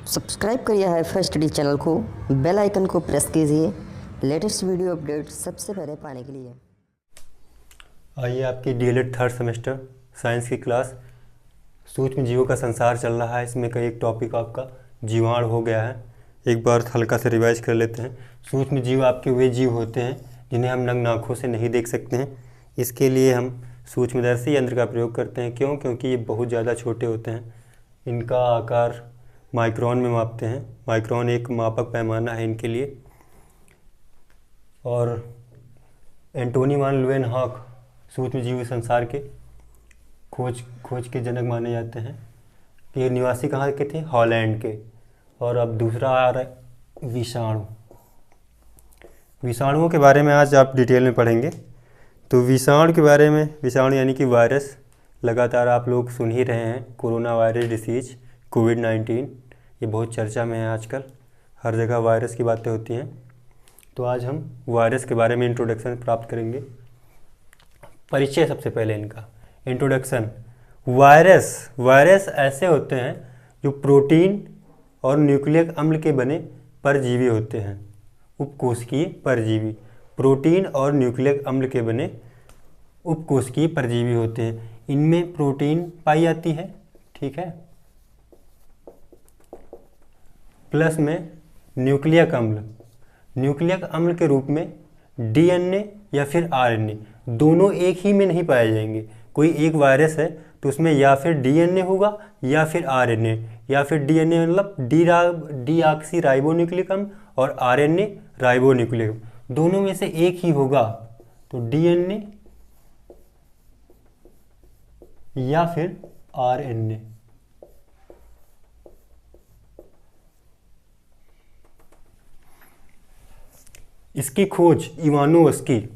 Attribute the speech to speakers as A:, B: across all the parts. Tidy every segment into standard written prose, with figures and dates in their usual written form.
A: Subscribe करिए hi-fi study channel को, bell icon को प्रेस कीजिए लेटेस्ट वीडियो अपडेट सबसे पहले पाने के लिए।
B: आइए आपकी डीएलएड थर्ड सेमेस्टर साइंस की क्लास सूक्ष्म जीवों का संसार चल रहा है। इसमें का एक टॉपिक आपका जीवाणु हो गया है। एक बार हल्का से रिवाइज कर लेते हैं। सूक्ष्म जीव आपके वे जीव होते हैं जिन्हें हम नग्न आँखों से नहीं देख सकते हैं। इसके लिए हम सूक्ष्मदर्शी यंत्र का प्रयोग करते हैं। क्यों? क्योंकि ये बहुत ज़्यादा छोटे होते हैं। इनका आकार माइक्रोन में मापते हैं। माइक्रोन एक मापक पैमाना है इनके लिए। और एंटोनी वान लुएनहॉक सूक्ष्म जीव संसार के खोज के जनक माने जाते हैं। ये निवासी कहाँ के थे? हॉलैंड के। और अब दूसरा आ रहा है विषाणु। विषाणुओं के बारे में आज आप डिटेल में पढ़ेंगे। तो विषाणु के बारे में, विषाणु यानी कि वायरस, लगातार आप लोग सुन ही रहे हैं। कोरोना वायरस डिसीज कोविड-19 ये बहुत चर्चा में है आजकल। हर जगह वायरस की बातें होती हैं। तो आज हम वायरस के बारे में इंट्रोडक्शन प्राप्त करेंगे। परिचय सबसे पहले इनका इंट्रोडक्शन। वायरस ऐसे होते हैं जो प्रोटीन और न्यूक्लिक अम्ल के बने परजीवी होते हैं। उपकोशिकीय परजीवी, प्रोटीन और न्यूक्लिक अम्ल के बने उपकोशिकीय परजीवी होते हैं। इनमें प्रोटीन पाई जाती है, ठीक है, प्लस में न्यूक्लिक अम्ल के रूप में डीएनए या फिर आरएनए, दोनों एक ही में नहीं पाए जाएंगे। कोई एक वायरस है तो उसमें या फिर डीएनए होगा या फिर आरएनए, या फिर डीएनए मतलब डीऑक्सी राइबोन्यूक्लिक अम्ल और आरएनए राइबोन्यूक्लिक अम्ल, दोनों में से एक ही होगा। तो डीएनए या फिर आरएनए। इसकी खोज इवानोव्स्की,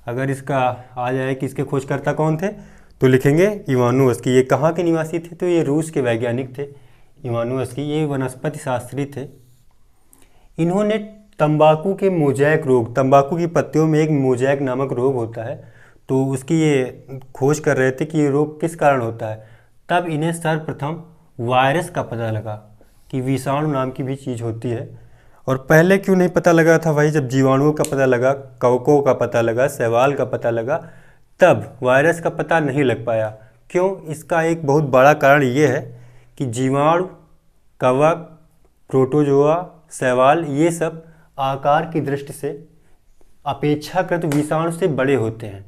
B: अगर इसका आ जाए कि इसके खोजकर्ता कौन थे तो लिखेंगे इवानोव्स्की। ये कहाँ के निवासी थे? तो ये रूस के वैज्ञानिक थे इवानोव्स्की। ये वनस्पति शास्त्री थे। इन्होंने तंबाकू के मोजैक रोग, तंबाकू की पत्तियों में एक मोजैक नामक रोग होता है, तो उसकी ये खोज कर रहे थे कि ये रोग किस कारण होता है। तब इन्हें सर्वप्रथम वायरस का पता लगा कि विषाणु नाम की भी चीज़ होती है। और पहले क्यों नहीं पता लगा था भाई? जब जीवाणुओं का पता लगा, कवकों का पता लगा, शैवाल का पता लगा, तब वायरस का पता नहीं लग पाया। क्यों? इसका एक बहुत बड़ा कारण ये है कि जीवाणु, कवक, प्रोटोजोआ, शैवाल ये सब आकार की दृष्टि से अपेक्षाकृत विषाणु से बड़े होते हैं।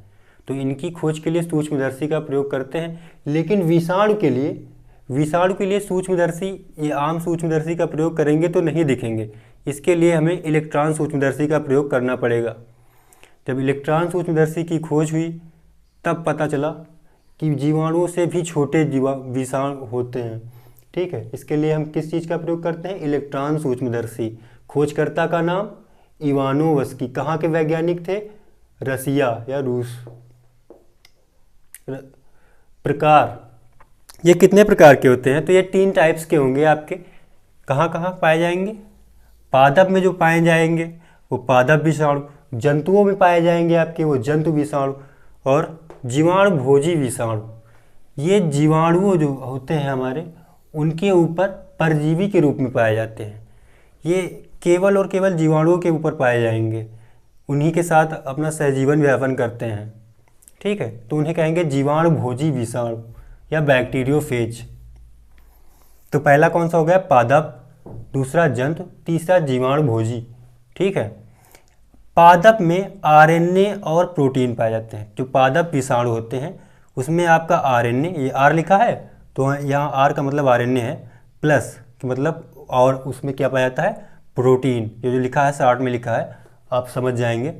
B: तो इनकी खोज के लिए सूक्ष्मदर्शी का प्रयोग करते हैं। लेकिन विषाणु के लिए सूक्ष्मदर्शी, ये आम सूक्ष्मदर्शी का प्रयोग करेंगे तो नहीं दिखेंगे। इसके लिए हमें इलेक्ट्रॉन सूक्ष्मदर्शी का प्रयोग करना पड़ेगा। जब इलेक्ट्रॉन सूक्ष्मदर्शी की खोज हुई तब पता चला कि जीवाणुओं से भी छोटे विषाणु होते हैं, ठीक है। इसके लिए हम किस चीज़ का प्रयोग करते हैं? इलेक्ट्रॉन सूक्ष्मदर्शी। खोजकर्ता का नाम इवानोव्स्की। कहाँ के वैज्ञानिक थे? रसिया या रूस। प्रकार, ये कितने प्रकार के होते हैं? तो ये 3 टाइप्स के होंगे आपके। कहाँ कहाँ पाए जाएंगे? पादप में जो पाए जाएंगे वो पादप विषाणु, जंतुओं में पाए जाएंगे आपके वो जंतु विषाणु, और जीवाणु भोजी विषाणु। ये जीवाणुओं जो होते हैं हमारे, उनके ऊपर परजीवी के रूप में पाए जाते हैं। ये केवल और केवल जीवाणुओं के ऊपर पाए जाएंगे, उन्हीं के साथ अपना सहजीवन व्यापन करते हैं, ठीक है। तो उन्हें कहेंगे जीवाणु भोजी विषाणु या बैक्टीरियोफेज। तो पहला कौन सा हो गया? पादप, दूसरा जंतु, तीसरा जीवाणु भोजी, ठीक है। पादप में आरएनए और प्रोटीन पाए जाते हैं। जो पादप विषाणु होते हैं उसमें आपका आरएनए, ये आर लिखा है तो यहाँ आर का मतलब आरएनए है, प्लस कि मतलब, और उसमें क्या पाया जाता है? प्रोटीन। ये जो लिखा है शॉर्ट में लिखा है, आप समझ जाएंगे।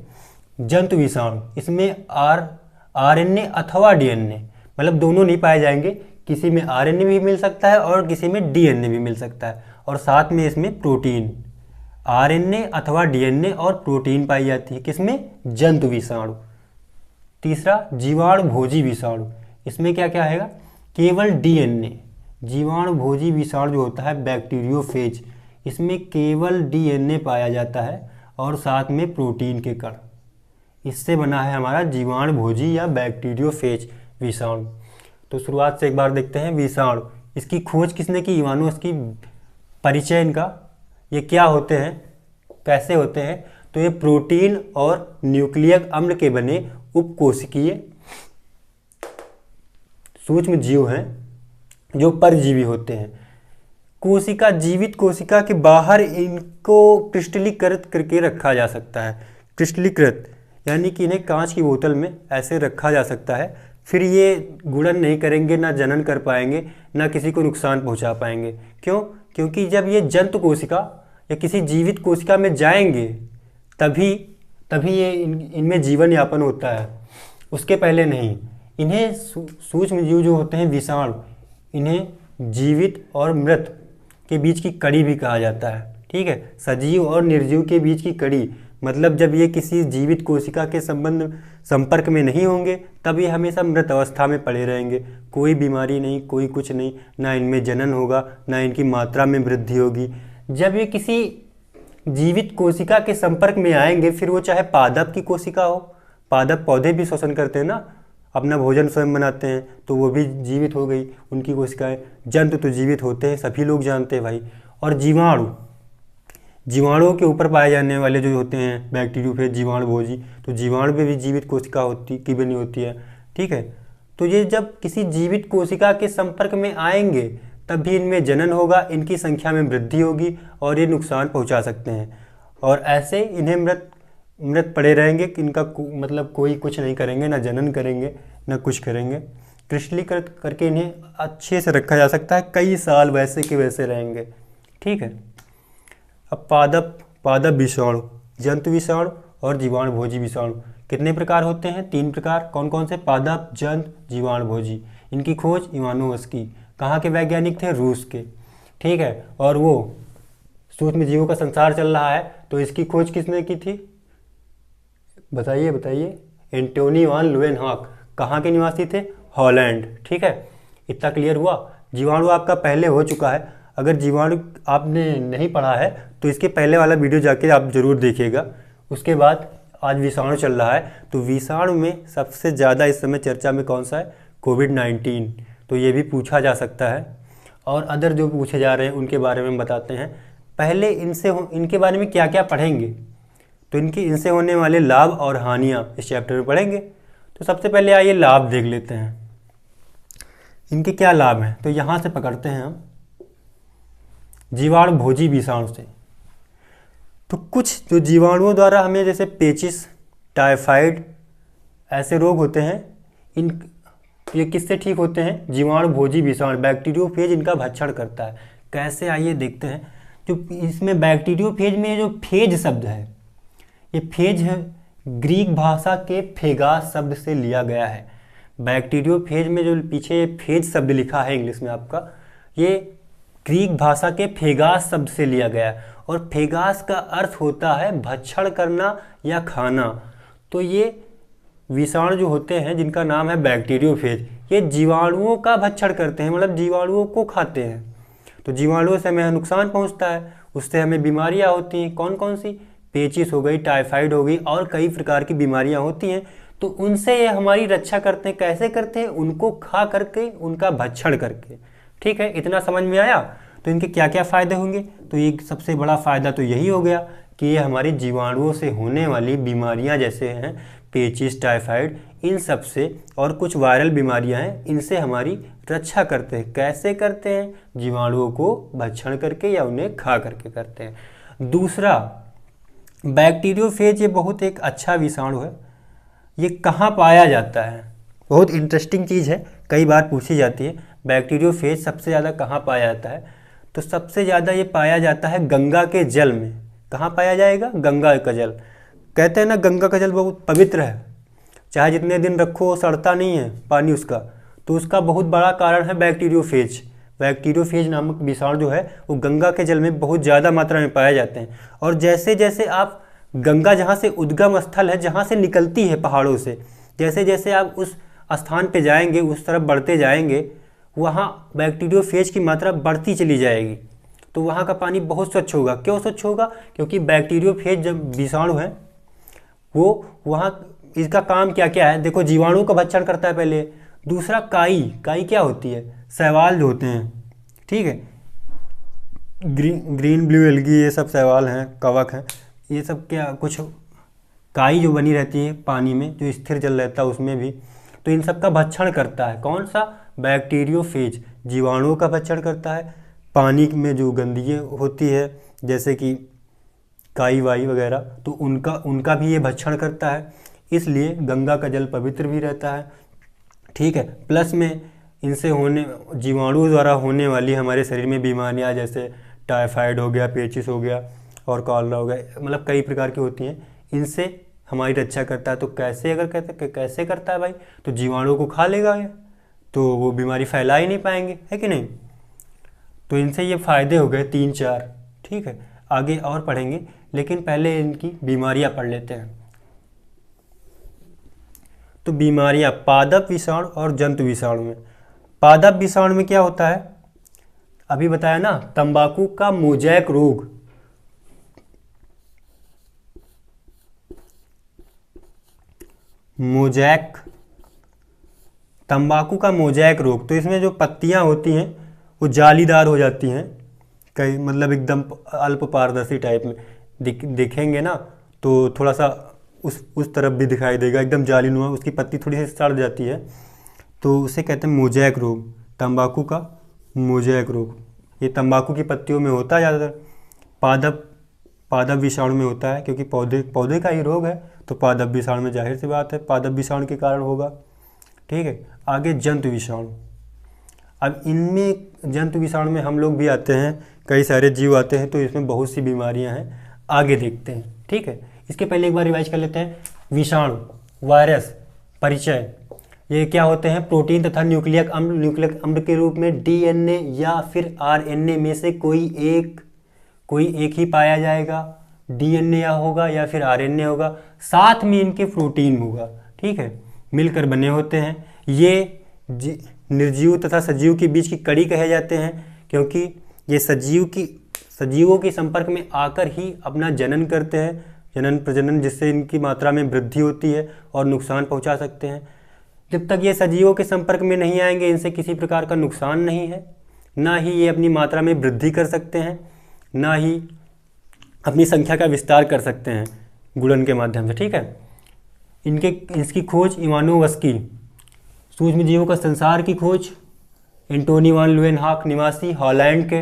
B: जंतु विषाणु, इसमें आरएनए अथवा डीएनए, मतलब दोनों नहीं पाए जाएंगे। किसी में आरएनए भी मिल सकता है और किसी में डीएनए भी मिल सकता है, और साथ में इसमें प्रोटीन, आरएनए अथवा डीएनए और प्रोटीन पाई जाती है। किसमें? जंतु विषाणु। तीसरा जीवाणु भोजी विषाणु, इसमें क्या क्या है? केवल डीएनए। जीवाणु भोजी विषाणु जो होता है बैक्टीरियोफेज, इसमें केवल डीएनए पाया जाता है और साथ में प्रोटीन के कण। इससे बना है हमारा जीवाणु भोजी या बैक्टीरियोफेज विषाणु। तो शुरुआत से एक बार देखते हैं विषाणु। इसकी खोज किसने की? इवानोव्स्की। परिचय इनका, ये क्या होते हैं, कैसे होते हैं, तो ये प्रोटीन और न्यूक्लियक अम्ल के बने उपकोशिकीय सूक्ष्म जीव हैं जो परजीवी होते हैं। कोशिका, जीवित कोशिका के बाहर इनको क्रिस्टलीकृत करके रखा जा सकता है। क्रिस्टलीकृत यानी कि इन्हें कांच की बोतल में ऐसे रखा जा सकता है, फिर ये गुणन नहीं करेंगे, ना जनन कर पाएंगे, ना किसी को नुकसान पहुंचा पाएंगे। क्यों? क्योंकि जब ये जंतु कोशिका या किसी जीवित कोशिका में जाएंगे तभी ये इनमें जीवन यापन होता है, उसके पहले नहीं। इन्हें सूक्ष्म जीव जो होते हैं विषाणु, इन्हें जीवित और मृत के बीच की कड़ी भी कहा जाता है। ठीक है, सजीव और निर्जीव के बीच की कड़ी, मतलब जब ये किसी जीवित कोशिका के संपर्क में नहीं होंगे तब ये हमेशा मृत अवस्था में पड़े रहेंगे। कोई बीमारी नहीं, कोई कुछ नहीं, ना इनमें जनन होगा, ना इनकी मात्रा में वृद्धि होगी। जब ये किसी जीवित कोशिका के संपर्क में आएंगे, फिर वो चाहे पादप की कोशिका हो, पादप पौधे भी श्वसन करते हैं ना, अपना भोजन स्वयं बनाते हैं, तो वो भी जीवित हो गई उनकी कोशिकाएं। जंतु तो जीवित होते हैं, सभी लोग जानते हैं भाई। और जीवाणुओं के ऊपर पाए जाने वाले जो होते हैं बैक्टीरियोफेज, जीवाणु भोजी, तो जीवाणु पे भी जीवित कोशिका की बनी होती है। ठीक है, तो ये जब किसी जीवित कोशिका के संपर्क में आएंगे तब भी इनमें जनन होगा, इनकी संख्या में वृद्धि होगी और ये नुकसान पहुंचा सकते हैं। और ऐसे इन्हें मृत पड़े रहेंगे कि इनका मतलब कोई कुछ नहीं करेंगे, ना जनन करेंगे ना कुछ करेंगे। क्रिस्टलीकृत करके इन्हें अच्छे से रखा जा सकता है, कई साल वैसे के वैसे रहेंगे। ठीक है, अब पादप विषाणु, जंतु विषाणु और जीवाणु भोजी विषाणु कितने प्रकार होते हैं? 3 प्रकार। कौन कौन से? पादप, जंतु, जीवाणु भोजी। इनकी खोज इवानोव्स्की, कहाँ के वैज्ञानिक थे? रूस के। ठीक है, और वो सूक्ष्म जीवों का संसार चल रहा है, तो इसकी खोज किसने की थी? बताइए। एंटोनी वान लुएनहॉक। कहाँ के निवासी थे? हॉलैंड। ठीक है, इतना क्लियर हुआ। जीवाणु आपका पहले हो चुका है, अगर जीवाणु आपने नहीं पढ़ा है तो इसके पहले वाला वीडियो जाके आप जरूर देखिएगा। उसके बाद आज विषाणु चल रहा है, तो विषाणु में सबसे ज़्यादा इस समय चर्चा में कौन सा है? कोविड-19। तो ये भी पूछा जा सकता है, और अदर जो पूछे जा रहे हैं उनके बारे में बताते हैं। पहले इनके बारे में क्या क्या पढ़ेंगे, तो इनसे होने वाले लाभ और हानियाँ इस चैप्टर में पढ़ेंगे। तो सबसे पहले आइए लाभ देख लेते हैं, इनके क्या लाभ हैं। तो यहाँ से पकड़ते हैं हम जीवाणु भोजी विषाणु से। तो कुछ जो जीवाणुओं द्वारा हमें जैसे पेचिस, टाइफाइड ऐसे रोग होते हैं, ये किससे ठीक होते हैं? जीवाणु भोजी विषाणु, बैक्टीरियोफेज इनका भक्षण करता है। कैसे, आइए देखते हैं। जो इसमें बैक्टीरियोफेज में जो फेज शब्द है, ये फेज है ग्रीक भाषा के फेगास शब्द से लिया गया है। बैक्टीरियोफेज में जो पीछे फेज शब्द लिखा है इंग्लिश में आपका, ये ग्रीक भाषा के फेगास शब्द से लिया गया है, और फेगास का अर्थ होता है भक्षण करना या खाना। तो ये विषाणु जो होते हैं जिनका नाम है बैक्टीरियोफेज, ये जीवाणुओं का भक्षण करते हैं, मतलब जीवाणुओं को खाते हैं। तो जीवाणुओं से हमें नुकसान पहुंचता है, उससे हमें बीमारियां होती हैं। कौन कौन सी? पेचिस हो गई, टाइफाइड हो गई, और कई प्रकार की बीमारियां होती हैं। तो उनसे ये हमारी रक्षा करते हैं। कैसे करते हैं? उनको खा करके, उनका भक्षण करके। ठीक है, इतना समझ में आया। तो इनके क्या क्या फ़ायदे होंगे? तो ये सबसे बड़ा फ़ायदा तो यही हो गया कि ये हमारी जीवाणुओं से होने वाली बीमारियां जैसे हैं पेचिस, टाइफाइड, इन सब से, और कुछ वायरल बीमारियां हैं, इनसे हमारी रक्षा करते हैं। कैसे करते हैं? जीवाणुओं को भक्षण करके या उन्हें खा करके करते हैं। दूसरा, बैक्टीरियोफेज ये बहुत एक अच्छा विषाणु है। ये कहाँ पाया जाता है? बहुत इंटरेस्टिंग चीज़ है, कई बार पूछी जाती है। बैक्टीरियोफेज सबसे ज़्यादा कहाँ पाया जाता है? तो सबसे ज़्यादा ये पाया जाता है गंगा के जल में। कहाँ पाया जाएगा? गंगा का जल। कहते हैं ना गंगा का जल बहुत पवित्र है, चाहे जितने दिन रखो सड़ता नहीं है पानी उसका। तो उसका बहुत बड़ा कारण है बैक्टीरियोफेज। बैक्टीरियोफेज नामक विषाणु जो है वो गंगा के जल में बहुत ज़्यादा मात्रा में पाए जाते हैं। और जैसे जैसे आप गंगा जहाँ से उद्गम स्थल है, जहाँ से निकलती है पहाड़ों से, जैसे जैसे आप उस स्थान पे जाएंगे, उस तरफ बढ़ते जाएंगे, वहाँ बैक्टीरियोफेज की मात्रा बढ़ती चली जाएगी। तो वहाँ का पानी बहुत स्वच्छ होगा। क्यों स्वच्छ होगा? क्योंकि बैक्टीरियोफेज जब विषाणु है वो वहाँ, इसका काम क्या क्या है? देखो, जीवाणु का भक्षण करता है पहले। दूसरा, काई क्या होती है? शैवाल जो होते हैं, ठीक है, ग्रीन ब्लू एल्गी, ये सब शैवाल हैं, कवक हैं, ये सब क्या कुछ काई जो बनी रहती है पानी में, जो स्थिर जल रहता है उसमें भी, तो इन सब का भक्षण करता है। कौन सा? बैक्टीरियोफेज, जीवाणुओं का भक्षण करता है। पानी में जो गंदगी होती है जैसे कि काई वाई वगैरह, तो उनका भी ये भक्षण करता है। इसलिए गंगा का जल पवित्र भी रहता है। ठीक है। प्लस में इनसे होने जीवाणु द्वारा होने वाली हमारे शरीर में बीमारियां जैसे टाइफाइड हो गया, पेचिस हो गया और कॉलरा हो गया, मतलब कई प्रकार की होती हैं, इनसे हमारी रक्षा करता है। तो कैसे, अगर कैसे करता है भाई, तो जीवाणु को खा लेगा ये, तो वो बीमारी फैला ही नहीं पाएंगे, है कि नहीं। तो इनसे ये फ़ायदे हो गए 3-4। ठीक है, आगे और पढ़ेंगे, लेकिन पहले इनकी बीमारियां पढ़ लेते हैं। तो बीमारियां पादप विषाणु और जंतु विषाणु में। पादप विषाणु में क्या होता है, अभी बताया ना, तंबाकू का मोजैक रोग। मोजैक, तंबाकू का मोजैक रोग, तो इसमें जो पत्तियां होती हैं वो जालीदार हो जाती हैं, कई मतलब एकदम अल्प पारदर्शी टाइप में दिखेंगे ना, तो थोड़ा सा उस तरफ भी दिखाई देगा, एकदम जालीनुमा, उसकी पत्ती थोड़ी सी सड़ जाती है, तो उसे कहते हैं मोजैक रोग, तंबाकू का मोजैक रोग। ये तंबाकू की पत्तियों में होता है ज़्यादातर, पादप विषाणु में होता है, क्योंकि पौधे का ही रोग है, तो पादप विषाणु में जाहिर सी बात है पादप विषाणु के कारण होगा। ठीक है, आगे जंतु विषाणु। अब इनमें जंतु विषाणु में हम लोग भी आते हैं, कई सारे जीव आते हैं, तो इसमें बहुत सी बीमारियां हैं, आगे देखते हैं। ठीक है, इसके पहले एक बार रिवाइज कर लेते हैं। विषाणु, वायरस, परिचय, ये क्या होते हैं, प्रोटीन तथा न्यूक्लियक अम्ल के रूप में डीएनए या फिर आरएनए में से कोई एक ही पाया जाएगा। डीएनए होगा या फिर आरएनए होगा, साथ में इनके प्रोटीन होगा। ठीक है, मिलकर बने होते हैं। ये निर्जीव तथा सजीव के बीच की कड़ी कहे जाते हैं, क्योंकि ये सजीवों के संपर्क में आकर ही अपना जनन करते हैं, जनन प्रजनन, जिससे इनकी मात्रा में वृद्धि होती है और नुकसान पहुंचा सकते हैं। जब तक ये सजीवों के संपर्क में नहीं आएंगे, इनसे किसी प्रकार का नुकसान नहीं है, ना ही ये अपनी मात्रा में वृद्धि कर सकते हैं, ना ही अपनी संख्या का विस्तार कर सकते हैं गुणन के माध्यम से। ठीक है, इसकी खोज इवानोव्स्की, सूक्ष्म जीवों का संसार की खोज, एंटोनी वान लुएनहाक, निवासी हॉलैंड के,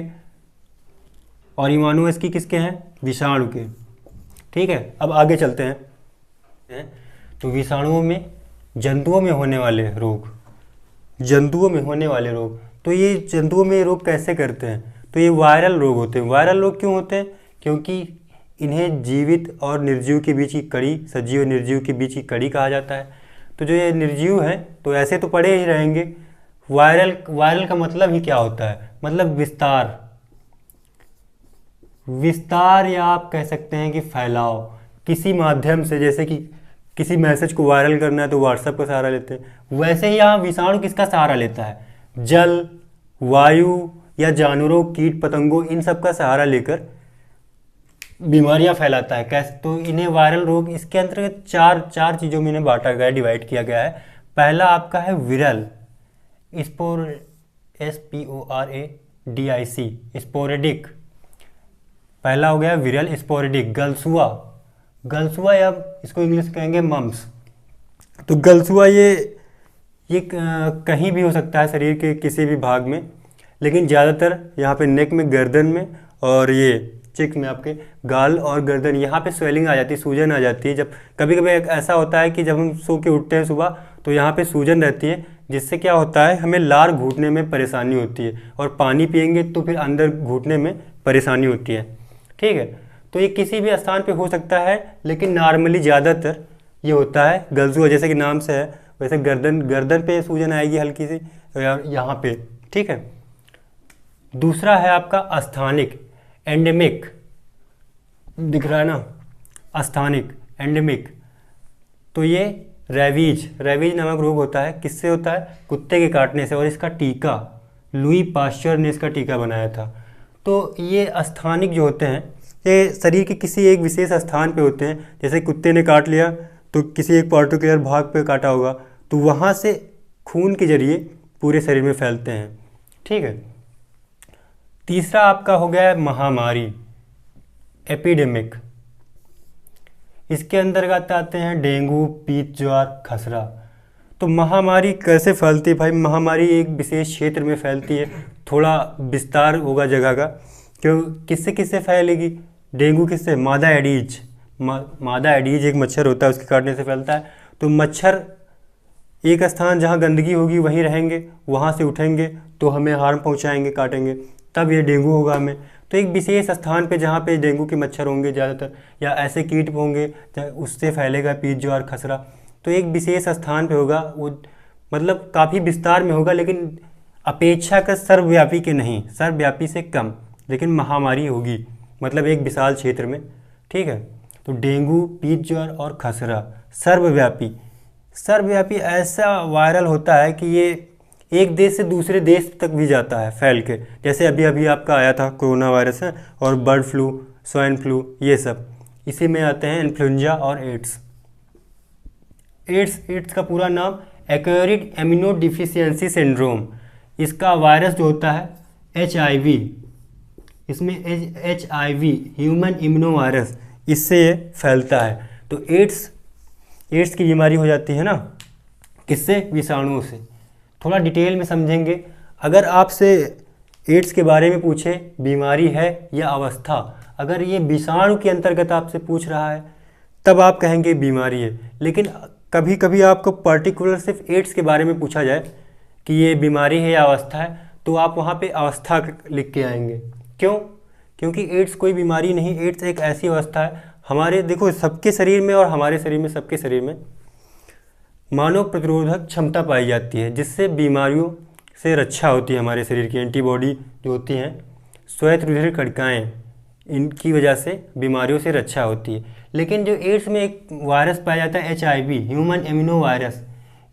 B: और इवानोव्स्की किसके हैं, विषाणु के। ठीक है, अब आगे चलते हैं। तो विषाणुओं में जंतुओं में होने वाले रोग, तो ये जंतुओं में रोग कैसे करते हैं, तो ये वायरल रोग होते हैं। वायरल रोग क्यों होते हैं, क्योंकि इन्हें जीवित और निर्जीव के बीच की कड़ी, सजीव और निर्जीव के बीच की कड़ी कहा जाता है। तो जो ये निर्जीव हैं तो ऐसे तो पड़े ही रहेंगे। वायरल का मतलब ही क्या होता है, मतलब विस्तार, या आप कह सकते हैं कि फैलाव, किसी माध्यम से, जैसे कि किसी मैसेज को वायरल करना है तो व्हाट्सएप का सहारा लेते हैं, वैसे ही यहाँ विषाणु किसका सहारा लेता है, जल, वायु या जानवरों, कीट पतंगों, इन सब का सहारा लेकर बीमारियां फैलाता है। कैसे, तो इन्हें वायरल रोग, इसके अंतर्गत चार चीज़ों में इन्हें बांटा गया, डिवाइड किया गया है। पहला आपका है विरल, SPORADIC, स्पोरेडिक, पहला हो गया विरल। स्पोरेडिक, गलसुआ या इसको इंग्लिश कहेंगे मम्स। तो गलसुआ ये कहीं भी हो सकता है शरीर के किसी भी भाग में, लेकिन ज़्यादातर यहाँ पे नेक में, गर्दन में, और ये चिक में, आपके गाल और गर्दन, यहाँ पे स्वेलिंग आ जाती है, सूजन आ जाती है। जब कभी कभी ऐसा होता है कि जब हम सो के उठते हैं सुबह, तो यहाँ पे सूजन रहती है, जिससे क्या होता है, हमें लार घूटने में परेशानी होती है, और पानी पियेंगे तो फिर अंदर घूटने में परेशानी होती है। ठीक है, तो ये किसी भी स्थान पे हो सकता है, लेकिन नॉर्मली ज़्यादातर ये होता है गलसुआ, जैसे कि नाम से है वैसे गर्दन पे सूजन आएगी हल्की सी, यहाँ पे। ठीक है, दूसरा है आपका स्थानिक, एंडेमिक, दिख रहा है ना, स्थानिक, एंडेमिक। तो ये रेबीज नामक रोग होता है, किससे होता है, कुत्ते के काटने से, और इसका टीका लुई पाश्चर ने इसका टीका बनाया था। तो ये स्थानिक जो होते हैं, ये शरीर के किसी एक विशेष स्थान पे होते हैं, जैसे कुत्ते ने काट लिया तो किसी एक पार्टिकुलर भाग पे काटा होगा, तो वहाँ से खून के जरिए पूरे शरीर में फैलते हैं। ठीक है, तीसरा आपका हो गया है महामारी, एपिडेमिक। इसके अंतर्गत आते हैं डेंगू, पीत ज्वार, खसरा। तो महामारी कैसे फैलती है भाई? महामारी एक विशेष क्षेत्र में फैलती है, थोड़ा विस्तार होगा जगह का। क्यों, किससे किससे फैलेगी? डेंगू किससे? मादा एडीज। मादा एडीज एक मच्छर होता है, उसके काटने से फैलता है। तो मच्छर एक स्थान जहाँ गंदगी होगी वहीं रहेंगे, वहाँ से उठेंगे तो हमें हार्म पहुँचाएंगे, काटेंगे, तब ये डेंगू होगा हमें। तो एक विशेष स्थान पे जहाँ पे डेंगू के मच्छर होंगे ज़्यादातर, या ऐसे कीट होंगे उससे फैलेगा पीत ज्वार, खसरा। तो एक विशेष स्थान पे होगा, वो मतलब काफ़ी विस्तार में होगा, लेकिन अपेक्षाकृत सर्वव्यापी के नहीं, सर्वव्यापी से कम, लेकिन महामारी होगी, मतलब एक विशाल क्षेत्र में। ठीक है, तो डेंगू, पीत ज्वार और खसरा सर्वव्यापी। सर्वव्यापी ऐसा वायरल होता है कि ये एक देश से दूसरे देश तक भी जाता है फैल के। जैसे अभी अभी आपका आया था कोरोना वायरस है, और बर्ड फ्लू, स्वाइन फ्लू, ये सब इसी में आते हैं। इन्फ्लुएंजा और एड्स। एड्स का पूरा नाम एक्वायर्ड एमिनो डिफिशियंसी सिंड्रोम। इसका वायरस जो होता है HIV, इसमें HIV ह्यूमन इम्यूनो वायरस, इससे ये फैलता है। तो एड्स की बीमारी हो जाती है ना, किससे? विषाणुओं से। थोड़ा डिटेल में समझेंगे। अगर आपसे एड्स के बारे में पूछे बीमारी है या अवस्था, अगर ये विषाणु के अंतर्गत आपसे पूछ रहा है तब आप कहेंगे बीमारी है। लेकिन कभी कभी आपको पर्टिकुलर सिर्फ एड्स के बारे में पूछा जाए कि ये बीमारी है या अवस्था है, तो आप वहाँ पे अवस्था लिख के आएंगे। क्यों? क्योंकि एड्स कोई बीमारी नहीं, एड्स एक ऐसी अवस्था है हमारे, देखो, सबके शरीर में और हमारे शरीर में, सबके शरीर में मानव प्रतिरोधक क्षमता पाई जाती है, जिससे बीमारियों से रक्षा होती है। हमारे शरीर की एंटीबॉडी जो होती हैं, श्वेत रुधिर कणिकाएँ, इनकी वजह से बीमारियों से रक्षा होती है। लेकिन जो एड्स में एक वायरस पाया जाता है HIV ह्यूमन इम्यूनो वायरस,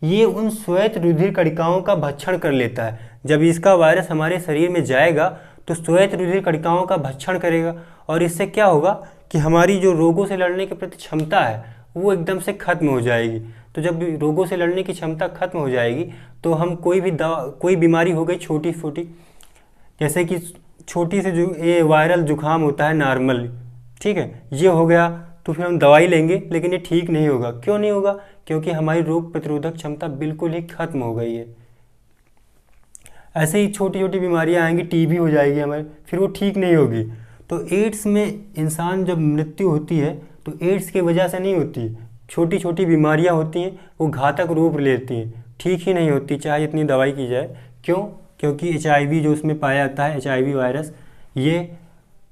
B: ये उन श्वेत रुधिर कणिकाओं का भक्षण कर लेता है। जब इसका वायरस हमारे शरीर में जाएगा तो श्वेत रुधिर कणिकाओं का भक्षण करेगा, और इससे क्या होगा कि हमारी जो रोगों से लड़ने के प्रति क्षमता है वो एकदम से खत्म हो जाएगी। तो जब रोगों से लड़ने की क्षमता खत्म हो जाएगी तो हम कोई बीमारी हो गई छोटी छोटी, जैसे कि छोटी से जो ये वायरल जुकाम होता है नॉर्मल, ठीक है, ये हो गया तो फिर हम दवाई लेंगे, लेकिन ये ठीक नहीं होगा। क्यों नहीं होगा? क्योंकि हमारी रोग प्रतिरोधक क्षमता बिल्कुल ही खत्म हो गई है। ऐसे ही छोटी छोटी बीमारियां आएंगी, TB हो जाएगी हमारी, फिर वो ठीक नहीं होगी। तो एड्स में इंसान जब मृत्यु होती है तो एड्स की वजह से नहीं होती, छोटी छोटी बीमारियां होती हैं, वो घातक रूप लेती हैं, ठीक ही नहीं होती चाहे इतनी दवाई की जाए। क्यों? क्योंकि HIV जो उसमें पाया जाता है, HIV वायरस, ये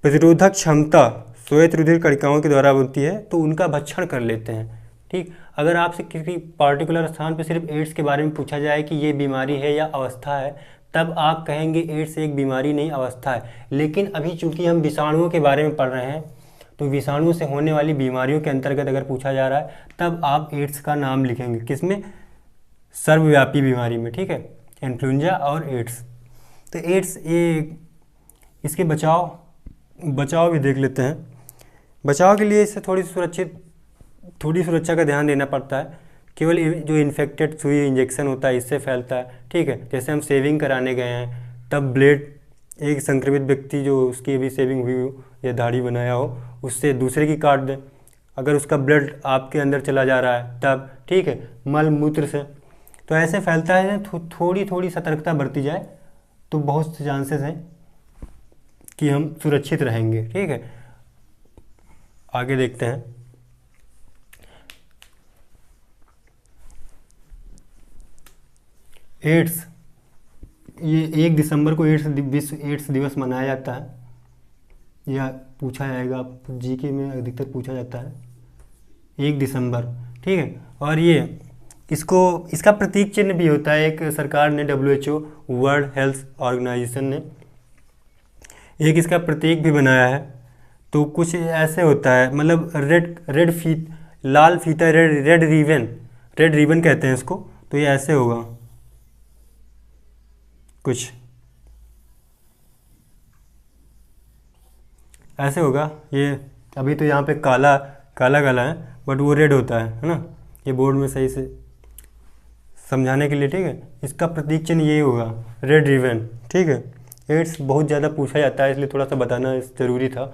B: प्रतिरोधक क्षमता श्वेत रुधिर कणिकाओं के द्वारा बनती है, तो उनका भक्षण कर लेते हैं। ठीक, अगर आपसे किसी पार्टिकुलर स्थान पर सिर्फ एड्स के बारे में पूछा जाए कि ये बीमारी है या अवस्था है, तब आप कहेंगे एड्स एक बीमारी नहीं, अवस्था है। लेकिन अभी चूंकि हम विषाणुओं के बारे में पढ़ रहे हैं, तो विषाणु से होने वाली बीमारियों के अंतर्गत अगर पूछा जा रहा है तब आप एड्स का नाम लिखेंगे। किसमें? सर्वव्यापी बीमारी में। ठीक है, इन्फ्लुएंजा और एड्स। तो एड्स, ये इसके बचाव भी देख लेते हैं। बचाव के लिए इससे थोड़ी सुरक्षा का ध्यान देना पड़ता है। केवल जो इन्फेक्टेड सुई इंजेक्शन होता है इससे फैलता है। ठीक है, जैसे हम शेविंग कराने गए हैं तब ब्लेड, एक संक्रमित व्यक्ति जो उसकी भी शेविंग हुई हो या दाढ़ी बनाया हो, उससे दूसरे की काट दे, अगर उसका ब्लड आपके अंदर चला जा रहा है तब, ठीक है, मल मूत्र से, तो ऐसे फैलता है। थोड़ी सतर्कता बरती जाए तो बहुत से चांसेस हैं कि हम सुरक्षित रहेंगे। ठीक है, आगे देखते हैं। एड्स, ये 1 दिसंबर को विश्व एड्स दिवस मनाया जाता है। यह पूछा जाएगा, आप GK में अधिकतर पूछा जाता है 1 दिसंबर। ठीक है, और ये इसका प्रतीक चिन्ह भी होता है। एक सरकार ने, WHO वर्ल्ड हेल्थ ऑर्गेनाइजेशन ने एक इसका प्रतीक भी बनाया है। तो कुछ ऐसे होता है, मतलब लाल फीता, रेड रिबन कहते हैं इसको। तो ये ऐसे होगा कुछ, ऐसे होगा। ये अभी तो यहाँ पे काला है, बट वो रेड होता है ना। ये बोर्ड में सही से समझाने के लिए, ठीक है, इसका प्रतीक चिन्ह यही होगा, रेड रिबन। ठीक है, एड्स बहुत ज़्यादा पूछा जाता है, इसलिए थोड़ा सा बताना ज़रूरी था।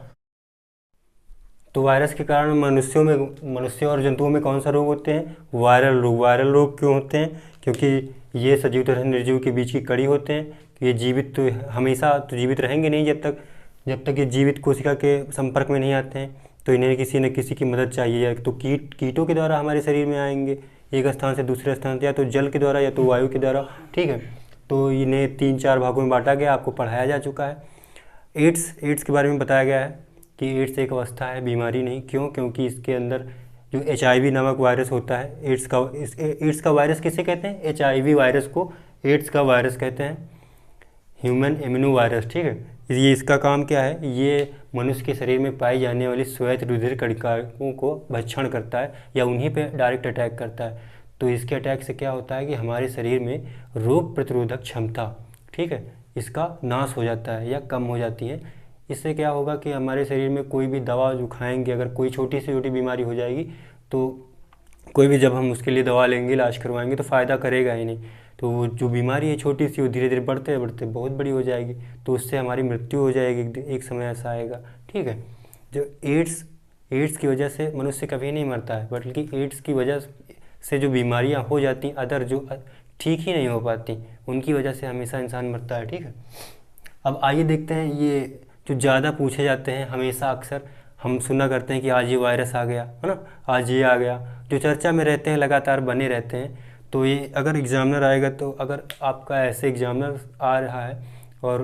B: तो वायरस के कारण मनुष्यों और जंतुओं में कौन सा रोग होते हैं? वायरल रोग। वायरल रोग क्यों होते हैं? क्योंकि ये सजीव तथा निर्जीव के बीच की कड़ी होते हैं। ये जीवित तो हमेशा तो जीवित रहेंगे नहीं, जब तक ये जीवित कोशिका के संपर्क में नहीं आते हैं। तो इन्हें किसी न किसी की मदद चाहिए, या तो कीटों के द्वारा हमारे शरीर में आएंगे एक स्थान से दूसरे स्थान, या तो जल के द्वारा या तो वायु के द्वारा। ठीक है, तो इन्हें 3-4 भागों में बांटा गया, आपको पढ़ाया जा चुका है। एड्स के बारे में बताया गया है कि एड्स एक अवस्था है, बीमारी नहीं। क्यों? क्योंकि इसके अंदर जो HIV नामक वायरस होता है, एड्स का वायरस किसे कहते हैं? HIV वायरस को एड्स का वायरस कहते हैं, ह्यूमन इम्यूनो वायरस। ठीक है, ये इसका काम क्या है? ये मनुष्य के शरीर में पाई जाने वाली श्वेत रुधिर कणिकाओं को भक्षण करता है या उन्हीं पे डायरेक्ट अटैक करता है। तो इसके अटैक से क्या होता है कि हमारे शरीर में रोग प्रतिरोधक क्षमता, ठीक है, इसका नाश हो जाता है या कम हो जाती है। इससे क्या होगा कि हमारे शरीर में कोई भी दवा जो खाएंगे, अगर कोई छोटी से छोटी बीमारी हो जाएगी तो कोई भी, जब हम उसके लिए दवा लेंगे, इलाज करवाएंगे, तो फ़ायदा करेगा ही नहीं। तो वो जो बीमारी है छोटी सी, वो धीरे धीरे बढ़ते बढ़ते बहुत बड़ी हो जाएगी, तो उससे हमारी मृत्यु हो जाएगी, एक समय ऐसा आएगा। ठीक है, जो एड्स की वजह से मनुष्य कभी नहीं मरता है, बल्कि एड्स की वजह से जो बीमारियां हो जाती, अदर जो ठीक ही नहीं हो पाती, उनकी वजह से हमेशा इंसान मरता है। ठीक है, अब आइए देखते हैं ये जो ज़्यादा पूछे जाते हैं, हमेशा अक्सर हम सुना करते हैं कि आज ये वायरस आ गया, है ना, आज ये आ गया, जो चर्चा में रहते हैं, लगातार बने रहते हैं। तो ये अगर एग्ज़ामिनर आएगा, तो अगर आपका ऐसे एग्ज़ामिनर आ रहा है और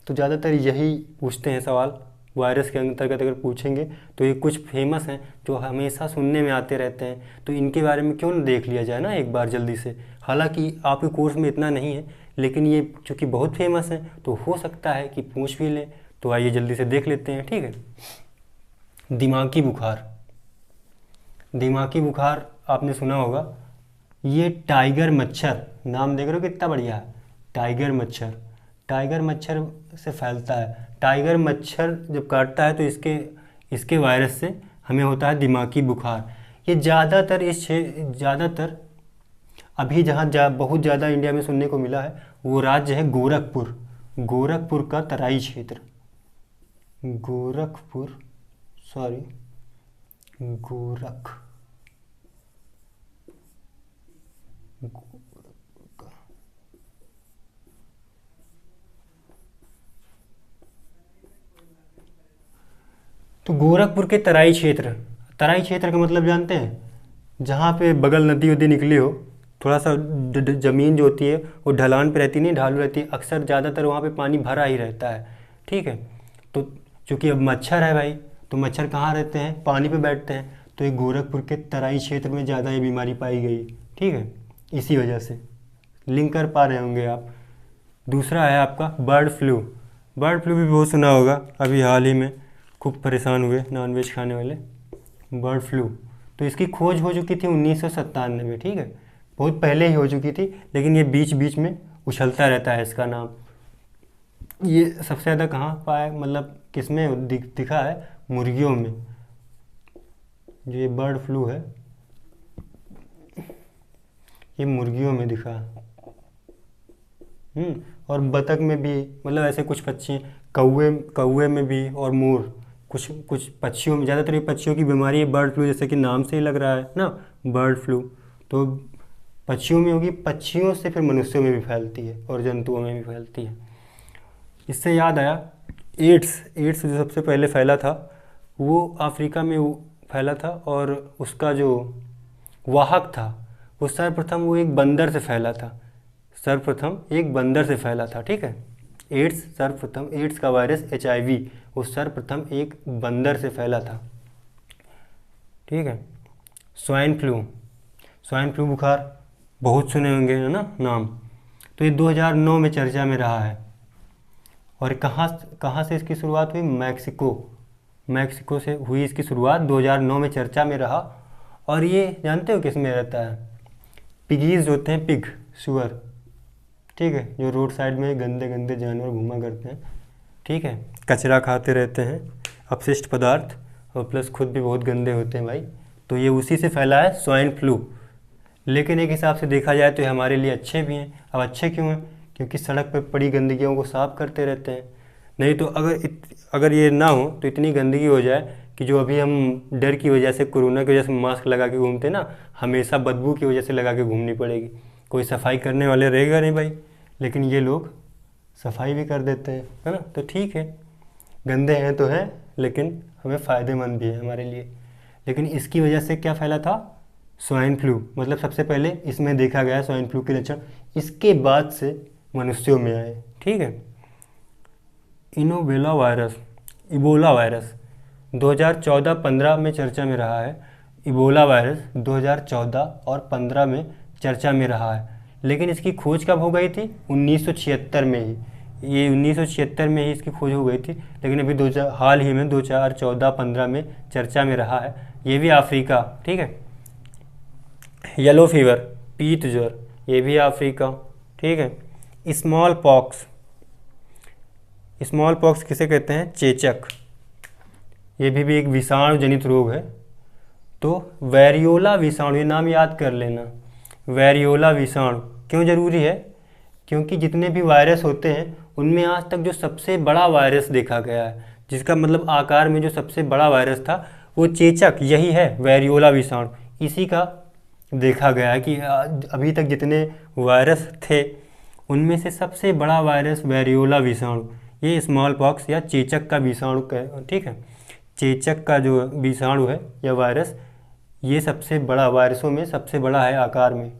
B: तो ज़्यादातर यही पूछते हैं सवाल, वायरस के अंतर्गत अगर पूछेंगे तो ये कुछ फेमस हैं जो हमेशा सुनने में आते रहते हैं, तो इनके बारे में क्यों न देख लिया जाए ना एक बार जल्दी से। हालांकि आपके कोर्स में इतना नहीं है, लेकिन ये चूँकि बहुत फेमस हैं तो हो सकता है कि पूछ भी लें। तो आइए जल्दी से देख लेते हैं। ठीक है, दिमागी बुखार। दिमागी बुखार आपने सुना होगा, ये टाइगर मच्छर, नाम देख रहे हो कितना बढ़िया है, टाइगर मच्छर से फैलता है। टाइगर मच्छर जब काटता है तो इसके वायरस से हमें होता है दिमागी बुखार। ये ज़्यादातर अभी बहुत ज़्यादा इंडिया में सुनने को मिला है, वो राज्य है गोरखपुर का तराई क्षेत्र। तो गोरखपुर के तराई क्षेत्र का मतलब जानते हैं? जहाँ पे बगल नदी वदी निकली हो, थोड़ा सा ज़मीन जो होती है वो ढलान पे रहती नहीं, ढालू रहती है, अक्सर ज़्यादातर वहाँ पे पानी भरा ही रहता है। ठीक है, तो चूँकि अब मच्छर है भाई, तो मच्छर कहाँ रहते हैं? पानी पे बैठते हैं। तो ये गोरखपुर के तराई क्षेत्र में ज़्यादा ये बीमारी पाई गई। ठीक है, इसी वजह से लिंक कर पा रहे होंगे आप। दूसरा है आपका बर्ड फ्लू भी बहुत सुना होगा, अभी हाल ही में खूब परेशान हुए नॉनवेज खाने वाले। बर्ड फ्लू, तो इसकी खोज हो चुकी थी 1997 में। ठीक है, बहुत पहले ही हो चुकी थी, लेकिन ये बीच बीच में उछलता रहता है इसका नाम। ये सबसे ज़्यादा कहाँ पाया, मतलब किस में दिखा है? मुर्गियों में। जो ये बर्ड फ्लू है ये मुर्गियों में दिखा। और बतख में भी, मतलब ऐसे कुछ पक्षी, कौवे में भी, और मोर, कुछ पक्षियों में। ज़्यादातर ये पक्षियों की बीमारी है बर्ड फ्लू, जैसे कि नाम से ही लग रहा है ना, बर्ड फ्लू। तो पक्षियों में होगी, पक्षियों से फिर मनुष्यों में भी फैलती है और जंतुओं में भी फैलती है। इससे याद आया, एड्स जो सबसे पहले फैला था वो अफ्रीका में फैला था, और उसका जो वाहक था वो सर्वप्रथम वो एक बंदर से फैला था। ठीक है, एड्स का वायरस HIV वो सर्वप्रथम एक बंदर से फैला था। ठीक है, स्वाइन फ्लू बुखार बहुत सुने होंगे, है ना नाम। तो ये 2009 में चर्चा में रहा है। और कहाँ से इसकी शुरुआत हुई? मैक्सिको से हुई इसकी शुरुआत, 2009 में चर्चा में रहा। और ये जानते हो किस में रहता है? पिगीज होते हैं, पिग, सुअर। ठीक है, जो रोड साइड में गंदे गंदे जानवर घूमा करते हैं। ठीक है, कचरा खाते रहते हैं, अपशिष्ट पदार्थ, और प्लस खुद भी बहुत गंदे होते हैं भाई। तो ये उसी से फैला है स्वाइन फ्लू। लेकिन एक हिसाब से देखा जाए तो ये हमारे लिए अच्छे भी हैं। अब अच्छे क्यों हैं? क्योंकि सड़क पर पड़ी गंदगियों को साफ करते रहते हैं। नहीं तो अगर ये ना हो तो इतनी गंदगी हो जाए कि जो अभी हम डर की वजह से, कोरोना की वजह से मास्क लगा के घूमते ना, हमेशा बदबू की वजह से लगा के घूमनी पड़ेगी। कोई सफाई करने वाले रहेगा नहीं भाई, लेकिन ये लोग सफाई भी कर देते हैं, है ना। तो ठीक है, गंदे हैं तो हैं, लेकिन हमें फ़ायदेमंद भी है हमारे लिए। लेकिन इसकी वजह से क्या फैला था? Swine flu. मतलब सबसे पहले इसमें देखा गया स्वाइन फ्लू के लक्षण, इसके बाद से मनुष्यों में आए। ठीक है। इबोला वायरस 2014-15 में चर्चा में रहा है। इबोला वायरस 2014 और 15 में चर्चा में रहा है, लेकिन इसकी खोज कब हो गई थी? 1976 में ही। ये 1976 में ही इसकी खोज हो गई थी, लेकिन अभी हाल ही में 2014-15 में चर्चा में रहा है। ये भी अफ्रीका। ठीक है। येलो फीवर, पीत ज्वर, ये भी अफ्रीका। ठीक है। स्मॉल पॉक्स किसे कहते हैं? चेचक। ये भी एक विषाणु जनित रोग है। तो वेरियोला विषाणु, ये नाम याद कर लेना। वेरियोला विषाणु क्यों जरूरी है? क्योंकि जितने भी वायरस होते हैं उनमें आज तक जो सबसे बड़ा वायरस देखा गया है, जिसका मतलब आकार में जो सबसे बड़ा वायरस था, वो चेचक यही है, वेरियोला विषाणु। इसी का देखा गया है कि अभी तक जितने वायरस थे उनमें से सबसे बड़ा वायरस वेरियोला विषाणु, ये स्मॉल पॉक्स या चेचक का विषाणु का। ठीक है। चेचक का जो विषाणु है या वायरस, ये सबसे बड़ा, वायरसों में सबसे बड़ा है आकार में।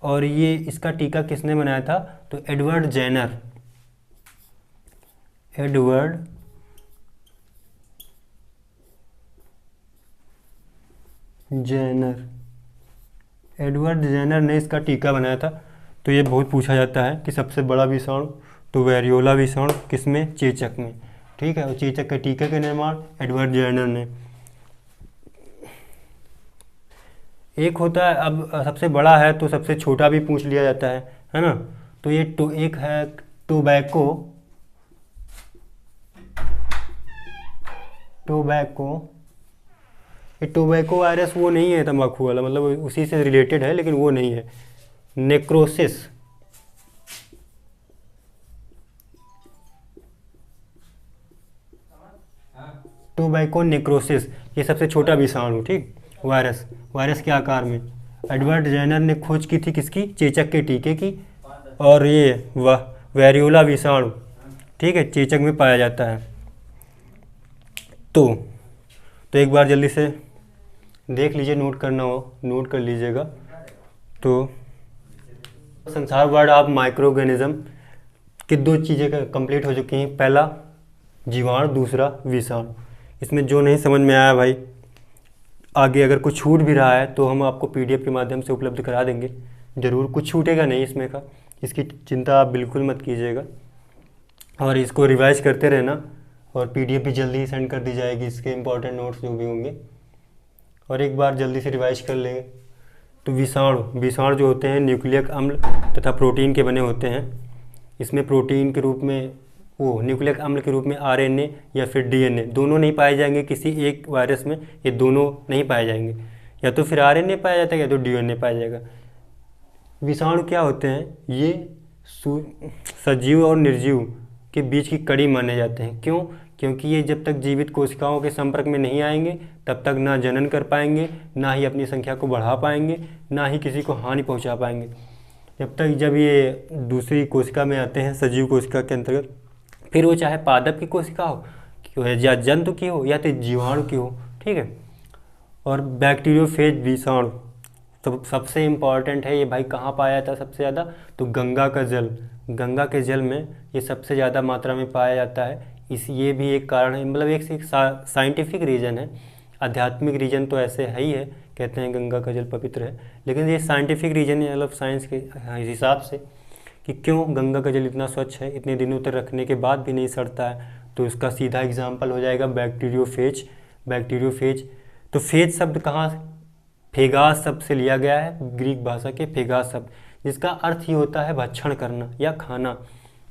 B: और ये इसका टीका किसने बनाया था? तो एडवर्ड जेनर ने इसका टीका बनाया था। तो ये बहुत पूछा जाता है कि सबसे बड़ा विषाणु, तो वेरियोला विषाणु किसमें? चेचक में। ठीक है। और चेचक के टीके का निर्माण एडवर्ड जेनर ने। एक होता है, अब सबसे बड़ा है तो सबसे छोटा भी पूछ लिया जाता है ना। तो ये एक है टोबैको ये टोबैको वायरस वो नहीं है तंबाकू वाला, मतलब उसी से रिलेटेड है, लेकिन वो नहीं है। नेक्रोसिस, टोबैको नेक्रोसिस, ये सबसे छोटा विषाणु। ठीक। वायरस के आकार में। एडवर्ड जेनर ने खोज की थी किसकी? चेचक के टीके की। और ये वेरियोला विषाणु, ठीक है, चेचक में पाया जाता है। तो एक बार जल्दी से देख लीजिए, नोट करना हो नोट कर लीजिएगा। तो संसार वर्ड ऑफ माइक्रो ऑर्गेनिज्म की 2 चीज़ें कंप्लीट हो चुकी हैं। पहला जीवाणु, दूसरा विषाणु। इसमें जो नहीं समझ में आया भाई, आगे अगर कुछ छूट भी रहा है तो हम आपको PDF के माध्यम से उपलब्ध करा देंगे। ज़रूर, कुछ छूटेगा नहीं इसमें का, इसकी चिंता आप बिल्कुल मत कीजिएगा। और इसको रिवाइज करते रहना, और PDF भी जल्दी ही सेंड कर दी जाएगी, इसके इंपॉर्टेंट नोट्स जो भी होंगे। और एक बार जल्दी से रिवाइज कर लेंगे। तो विषाणु जो होते हैं न्यूक्लियक अम्ल तथा प्रोटीन के बने होते हैं। इसमें प्रोटीन के रूप में, वो न्यूक्लियक अम्ल के रूप में RNA या फिर DNA, दोनों नहीं पाए जाएंगे किसी एक वायरस में। ये दोनों नहीं पाए जाएंगे, या तो फिर RNA पाया जाता है या तो DNA पाया जाएगा। विषाणु क्या होते हैं? ये सजीव और निर्जीव के बीच की कड़ी माने जाते हैं। क्यों? क्योंकि ये जब तक जीवित कोशिकाओं के संपर्क में नहीं आएंगे तब तक ना जनन कर पाएंगे, ना ही अपनी संख्या को बढ़ा पाएंगे, ना ही किसी को हानि पहुंचा पाएंगे। जब ये दूसरी कोशिका में आते हैं, सजीव कोशिका के अंतर्गत, फिर वो चाहे पादप की कोशिका हो या जंतु की हो या तो जीवाणु की हो। ठीक है। और बैक्टीरियोफेज विषाणु तो सबसे इम्पॉर्टेंट है ये भाई। कहाँ पाया जाता है सबसे ज़्यादा? तो गंगा के जल में ये सबसे ज़्यादा मात्रा में पाया जाता है। ये भी एक कारण है, मतलब एक साइंटिफिक रीज़न है। आध्यात्मिक रीज़न तो ऐसे है ही है, कहते हैं गंगा का जल पवित्र है, लेकिन ये साइंटिफिक रीज़न है, मतलब साइंस के हिसाब से, कि क्यों गंगा का जल इतना स्वच्छ है, इतने दिनों तक रखने के बाद भी नहीं सड़ता है। तो इसका सीधा एग्जाम्पल हो जाएगा बैक्टीरियोफेज। तो फेज शब्द कहाँ? फेगास शब्द से लिया गया है, ग्रीक भाषा के फेगास शब्द, जिसका अर्थ ही होता है भक्षण करना या खाना।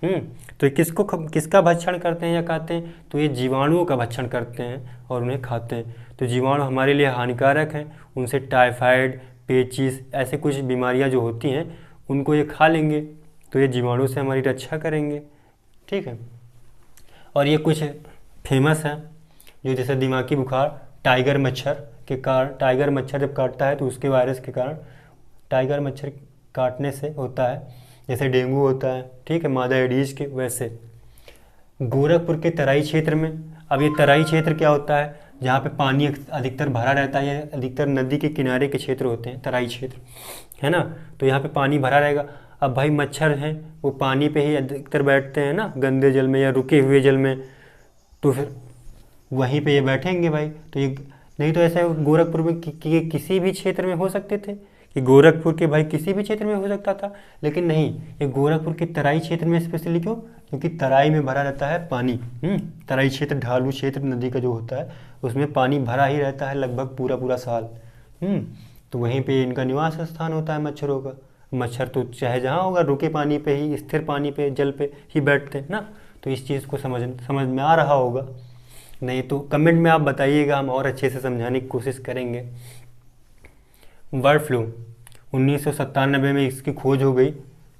B: तो किसका भक्षण करते हैं या खाते हैं? तो ये जीवाणुओं का भक्षण करते हैं और उन्हें खाते हैं। तो जीवाणु हमारे लिए हानिकारक हैं, उनसे टाइफाइड, पेचिस, ऐसे कुछ बीमारियां जो होती हैं उनको ये खा लेंगे। तो ये जीवाणु से हमारी रक्षा करेंगे, ठीक है। और ये कुछ फेमस है जो जैसे दिमागी बुखार टाइगर मच्छर के कारण, टाइगर मच्छर जब काटता है तो उसके वायरस के कारण, टाइगर मच्छर काटने से होता है, जैसे डेंगू होता है, ठीक है, मादा एडीज के वैसे। गोरखपुर के तराई क्षेत्र में, अब ये तराई क्षेत्र क्या होता है, जहाँ पे पानी अधिकतर भरा रहता है, ये अधिकतर नदी के किनारे के क्षेत्र होते हैं तराई क्षेत्र, है ना। तो यहाँ पे पानी भरा रहेगा। अब भाई मच्छर हैं वो पानी पे ही अधिकतर बैठते हैं ना, गंदे जल में या रुके हुए जल में, तो फिर वहीं पे ये बैठेंगे भाई। तो ये नहीं तो ऐसा गोरखपुर में किसी भी क्षेत्र में हो सकते थे कि गोरखपुर के भाई किसी भी क्षेत्र में हो सकता था, लेकिन नहीं, ये गोरखपुर के तराई क्षेत्र में स्पेशली क्यों, क्योंकि तराई में भरा रहता है पानी। तराई क्षेत्र, ढालू क्षेत्र नदी का जो होता है उसमें पानी भरा ही रहता है लगभग पूरा पूरा साल। तो वहीं पे इनका निवास स्थान होता है मच्छरों का। मच्छर तो चाहे जहाँ होगा रुके पानी पे ही, स्थिर पानी पे, जल पे ही बैठते हैं ना। तो इस चीज़ को समझ में आ रहा होगा, नहीं तो कमेंट में आप बताइएगा, हम और अच्छे से समझाने की कोशिश करेंगे। बर्ड फ्लू 1997 में इसकी खोज हो गई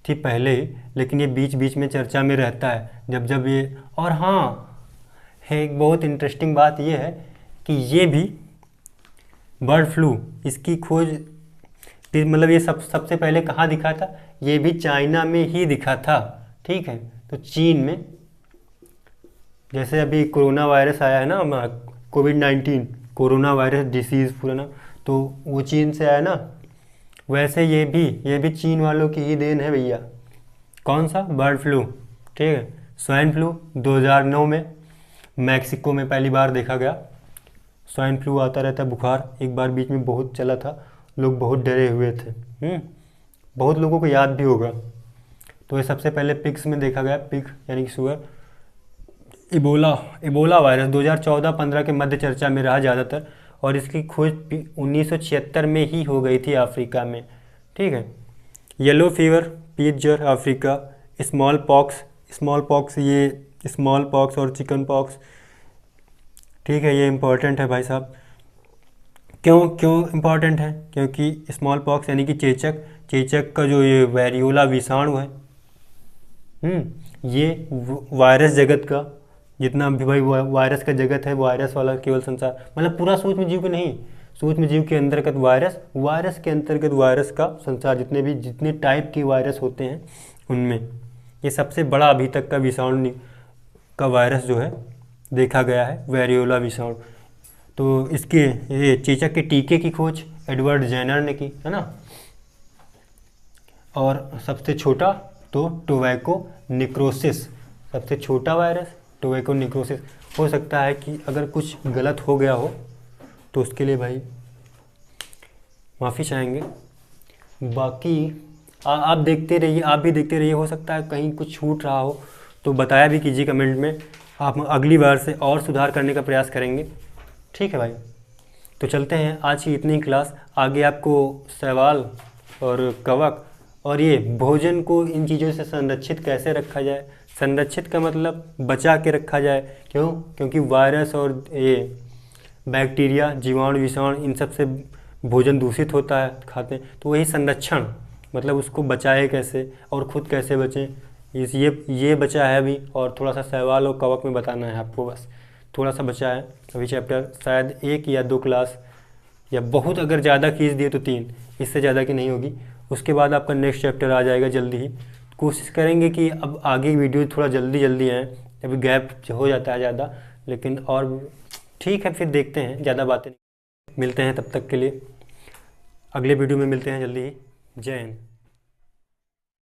B: थी पहले ही, लेकिन ये बीच बीच में चर्चा में रहता है जब ये। और हाँ है, एक बहुत इंटरेस्टिंग बात ये है कि ये भी बर्ड फ्लू, इसकी खोज मतलब ये सबसे पहले कहाँ दिखा था, ये भी चाइना में ही दिखा था, ठीक है। तो चीन में, जैसे अभी कोरोना वायरस आया है ना, कोविड-19 कोरोना वायरस डिसीज़ पूरा ना, तो वो चीन से आया ना, वैसे ये भी चीन वालों की ही देन है भैया। कौन सा, बर्ड फ्लू, ठीक है। स्वाइन फ्लू 2009 में मैक्सिको में पहली बार देखा गया। स्वाइन फ्लू आता रहता है बुखार, एक बार बीच में बहुत चला था, लोग बहुत डरे हुए थे, बहुत लोगों को याद भी होगा। तो ये सबसे पहले पिग्स में देखा गया, पिग यानी कि सुअर। इबोला वायरस 2014-15 के मध्य चर्चा में रहा ज़्यादातर, और इसकी खोज 1976 में ही हो गई थी अफ्रीका में, ठीक है। येलो फीवर, पीच ज्वर अफ्रीका, स्मॉल पॉक्स और चिकन पॉक्स, ठीक है। ये इम्पॉर्टेंट है भाई साहब। क्यों इम्पॉर्टेंट है, क्योंकि स्मॉल पॉक्स यानी कि चेचक का जो ये वेरियोला विषाणु है, ये वायरस जगत का जितना भी भाई वायरस का जगत है, वायरस वाला केवल संसार, मतलब पूरा सूक्ष्म जीव के नहीं, सूक्ष्म जीव के अंतर्गत वायरस के अंतर्गत वायरस का संसार, जितने टाइप के वायरस होते हैं उनमें ये सबसे बड़ा अभी तक का विषाणु का वायरस जो है देखा गया है, वेरियोला विषाणु। तो इसके ये चेचक के टीके की खोज एडवर्ड जेनर ने की, है ना। और सबसे छोटा तो टोबैको निक्रोसिस, सबसे छोटा वायरस टोबैको निक्रोसिस। हो सकता है कि अगर कुछ गलत हो गया हो तो उसके लिए भाई माफ़ी चाहेंगे। बाकी आप देखते रहिए, आप भी देखते रहिए, हो सकता है कहीं कुछ छूट रहा हो तो बताया भी कीजिए कमेंट में, आप अगली बार से और सुधार करने का प्रयास करेंगे, ठीक है भाई। तो चलते हैं, आज की इतनी क्लास, आगे आपको सवाल और कवक और ये भोजन को इन चीज़ों से संरक्षित कैसे रखा जाए, संरक्षित का मतलब बचा के रखा जाए, क्योंकि वायरस और ये बैक्टीरिया, जीवाणु, विषाणु, इन सब से भोजन दूषित होता है, खाते हैं, तो वही संरक्षण मतलब उसको बचाए कैसे और ख़ुद कैसे बचें, ये बचा है अभी। और थोड़ा सा सवाल और कवक में बताना है आपको, बस थोड़ा सा बचा है अभी चैप्टर, शायद 1 या 2 क्लास, या बहुत अगर ज़्यादा खींच दिए तो 3, इससे ज़्यादा की नहीं होगी। उसके बाद आपका नेक्स्ट चैप्टर आ जाएगा जल्दी ही। कोशिश करेंगे कि अब आगे वीडियो थोड़ा जल्दी आए, अभी गैप हो जाता है ज़्यादा, लेकिन और ठीक है, फिर देखते हैं, ज़्यादा बातें मिलते हैं, तब तक के लिए अगले वीडियो में मिलते हैं जल्दी ही। जय हिंद।